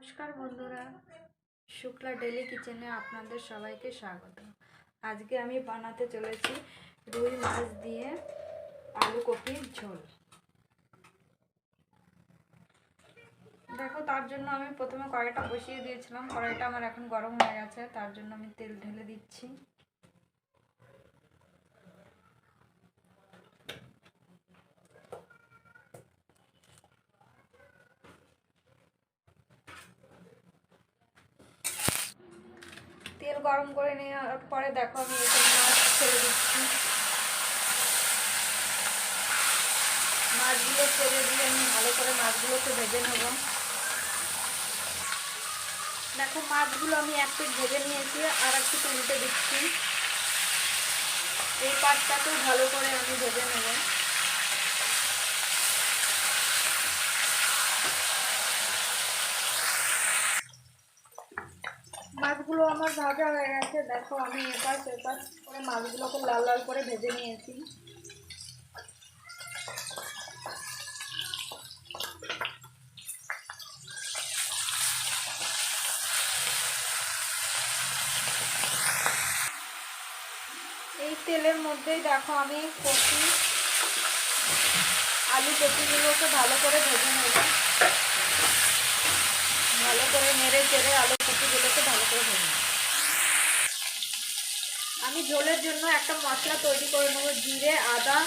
নমস্কার বন্ধুরা, শুক্লা ডেলি কিচেনে আপনাদের সবাইকে স্বাগত। আজকে আমি বানাতে চলেছি রুই মাছ দিয়ে আলু কপির ঝোল। দেখো, তার জন্য আমি প্রথমে কড়াইটা বসিয়ে দিয়েছিলাম। কড়াইটা আমার এখন গরম হয়ে গেছে, তার জন্য আমি তেল ঢেলে দিচ্ছি। তেল গরম করে নেওয়ার পরে দেখো আমি এখানে মাছ ছেড়ে দিচ্ছি। মাছগুলো ছেড়ে দিয়ে আমি ভালো করে মাছগুলোকে ভেজে নেব। দেখো, মাছগুলো আমি এক পিঠ ভেজে নিয়েছি, আর একটু উল্টে দিচ্ছি। এই পাটটাকেও ভালো করে আমি ভেজে নেব। মাছগুলো আমার ভাজা হয়ে গেছে। দেখো, আমি এপাশ এপাশ করে মাছগুলোকে লাল লাল করে ভেজে নিয়েছি। এই তেলের মধ্যেই দেখো আমি আলু কপিগুলোকে ভালো করে ভেজে নেব। ভালো করে নেড়ে চেড়ে আলু কপিগুলোকে ভালো করে ভেজে নেব। আমি ঝোলের জন্য একটা মশলা তৈরি করে নেব, জিরে, আদা,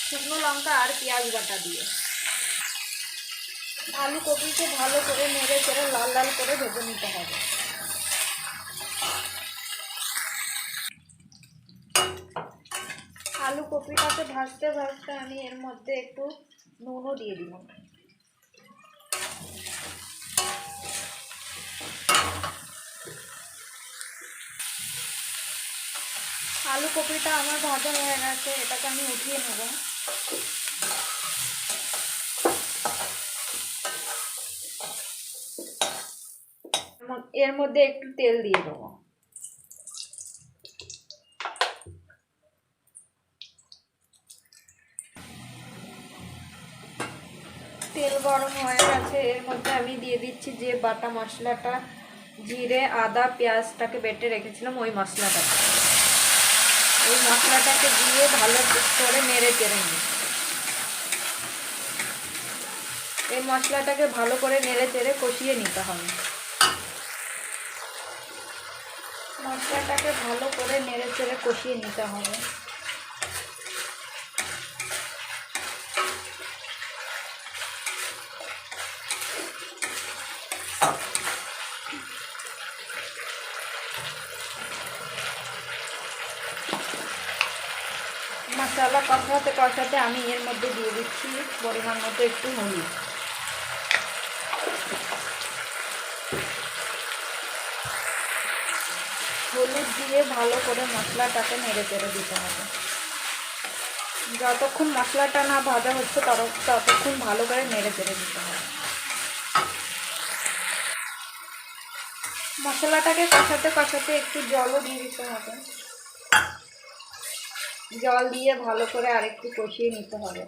শুকনো লঙ্কা আর পেঁয়াজ বাটা দিয়ে। আলু কপিকে ভালো করে নেড়ে চেড়ে লাল লাল করে ভেজে নিতে হবে। আলু কপিটাকে ভাজতে ভাজতে আমি এর মধ্যে একটু নুনও দিয়ে দিব। আলু কপিটা আমার ভাজা হয়ে গেছে, এটাকে আমি উঠিয়ে নেব। এর মধ্যে একটু তেল দিয়ে দেবো। তেল গরম হয়ে গেছে, এর মধ্যে আমি দিয়ে দিচ্ছি যে বাটা মশলাটা, জিরে, আদা, পেঁয়াজটাকে বেটে রেখেছিলাম, ওই মশলাটাকে দিয়ে ভালো করে নেড়ে চেড়ে নিই। এই মশলাটাকে ভালো করে নেড়ে চেড়ে কষিয়ে নিতে হবে। মশলাটাকে ভালো করে নেড়ে চেড়ে কষিয়ে নিতে হবে। মশলা কষাতে কষাতে আমি এর মধ্যে দিয়ে দিচ্ছি পরিমাণ মতো একটু হলুদ। হলুদ দিয়ে ভালো করে মশলাটাকে নেড়ে চেড়ে দিতে হবে। যতক্ষণ মশলাটা না ভাজা হচ্ছে ততক্ষণ ভালো করে নেড়ে চেড়ে দিতে হবে। মশলাটাকে কষাতে কষাতে একটু জলও দিয়ে দিতে হবে। জল দিয়ে ভালো করে আরেকটু কষিয়ে নিতে হবে।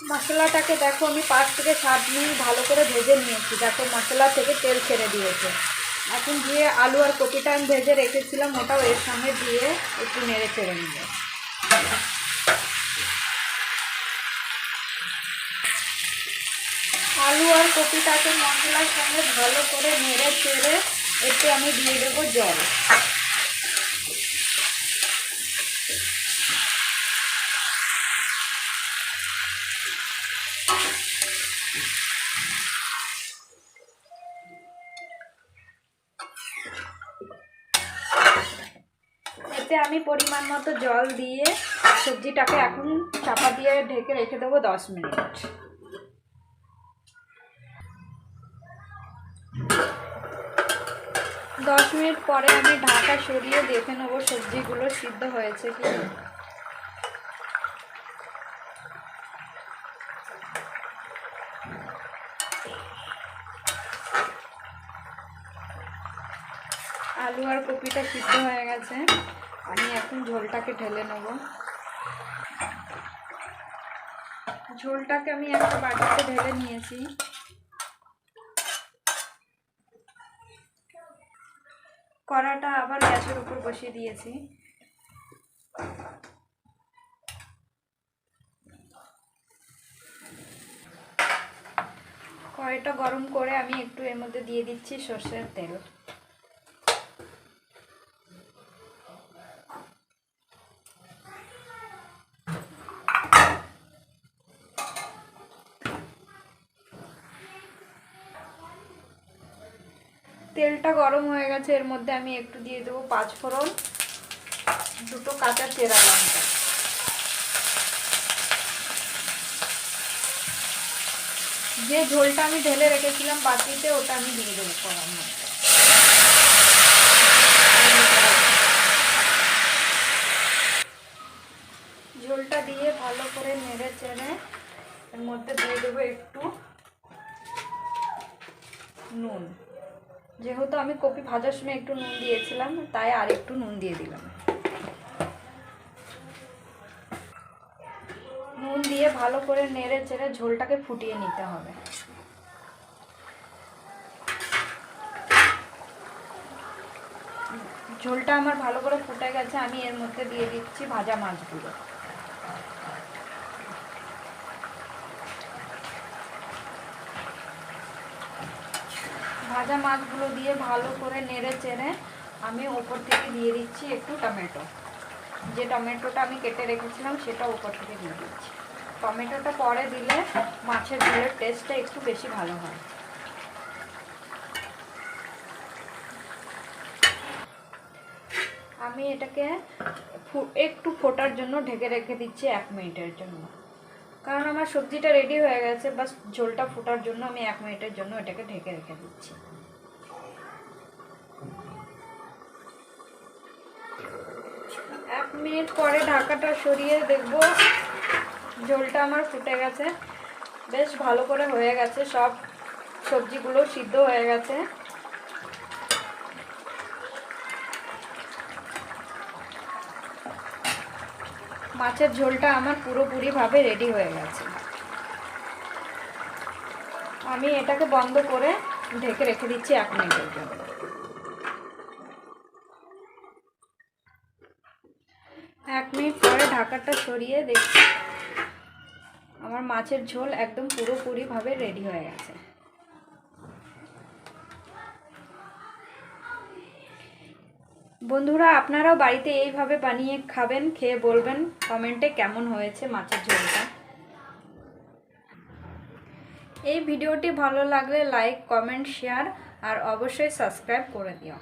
মশলাটাকে দেখো আমি 5 থেকে 7 মিনিট ভালো করে ভেজে নিয়েছি। দেখো, মশলা থেকে তেল ছেড়ে দিয়েছে। এখন দিয়ে আলু আর কপিটা আমি ভেজে রেখেছিলাম, ওটাও এর সঙ্গে দিয়ে একটু নেড়ে চেড়ে নিব। আলু আর কপিটাকে মশলার সঙ্গে ভালো করে নেড়ে চেড়ে একটু আমি দিয়ে দেবো জল। এতে আমি পরিমাণ মতো জল দিয়ে সবজিটাকে এখন চাপা দিয়ে ঢেকে রেখে দেবো 10 মিনিট। 10 মিনিট পরে আমি ঢাকা সরিয়ে দেখে নেবো সবজিগুলো সিদ্ধ হয়েছে কি না। আলু আর কপিটা সিদ্ধ হয়ে গেছে, আমি এখন ঝোলটাকে ঢেলে নেব। ঝোলটাকে আমি একটা বাটিতে ঢেলে নিয়েছি। কড়াটা আবার গ্যাসের উপর বসিয়ে দিয়েছি। কড়াইটা গরম করে আমি একটু এর মধ্যে দিয়ে দিচ্ছি সর্ষের তেল। তেলটা গরম হয়ে গেছে, এর মধ্যে আমি একটু দিয়ে দেবো 5 ফোড়ন, 2টো কাঁচা চেরা লঙ্কা। যে ঝোলটা আমি ঢেলে রেখেছিলাম বাটিতে ওটা আমি দিয়ে দেবো কড়ার মধ্যে। ঝোলটা দিয়ে ভালো করে নেড়ে চেড়ে এর মধ্যে দিয়ে দেবো একটু নুন। যেহেতু আমি কপি ভাজার সময় একটু নুন দিয়েছিলাম, তাই আর একটু নুন দিয়ে দিলাম। নুন দিয়ে ভালো করে নেড়ে চেড়ে ঝোলটাকে ফুটিয়ে নিতে হবে। ঝোলটা আমার ভালো করে ফুটে গেছে, আমি এর মধ্যে দিয়ে দিচ্ছি ভাজা মাছগুলো। ভাজা মাছগুলো দিয়ে ভালো করে নেড়ে চেড়ে আমি ওপর থেকে দিয়ে দিচ্ছি একটু টমেটো। যে টমেটোটা আমি কেটে রেখেছিলাম সেটা ওপর থেকে দিয়ে দিচ্ছি। টমেটোটা পরে দিলে মাছের ঝোলের টেস্টটা একটু বেশি ভালো হয়। আমি এটাকে একটু ফোটার জন্য ঢেকে রেখে দিচ্ছি 1 মিনিটের জন্য, কারণ আমার সবজিটা রেডি হয়ে গেছে। বাস ঝোলটা ফোটার জন্য আমি 1 মিনিটের জন্য এটাকে ঢেকে রেখে দিচ্ছি। 1 মিনিট পরে ঢাকাটা সরিয়ে দেখব ঝোলটা আমার ফুটে গেছে, বেশ ভালো করে হয়ে গেছে, সব সবজিগুলো সিদ্ধ হয়ে গেছে। মাছের ঝোলটা আমার পুরোপুরিভাবে রেডি হয়ে গেছে। আমি এটাকে বন্ধ করে ঢেকে রেখে দিচ্ছি 1 মিনিটের জন্য। 1 মিনিট পরে ঢাকাটা সরিয়ে দেখছি আমার মাছের ঝোল একদম পুরোপুরিভাবে রেডি হয়ে গেছে। বন্ধুরা, আপনারাও বাড়িতে এইভাবে বানিয়ে খাবেন, খেয়ে বলবেন কমেন্টে কেমন হয়েছে মাছের ঝোলটা। এই ভিডিওটি ভালো লাগলে লাইক, কমেন্ট, শেয়ার আর অবশ্যই সাবস্ক্রাইব করে দিও।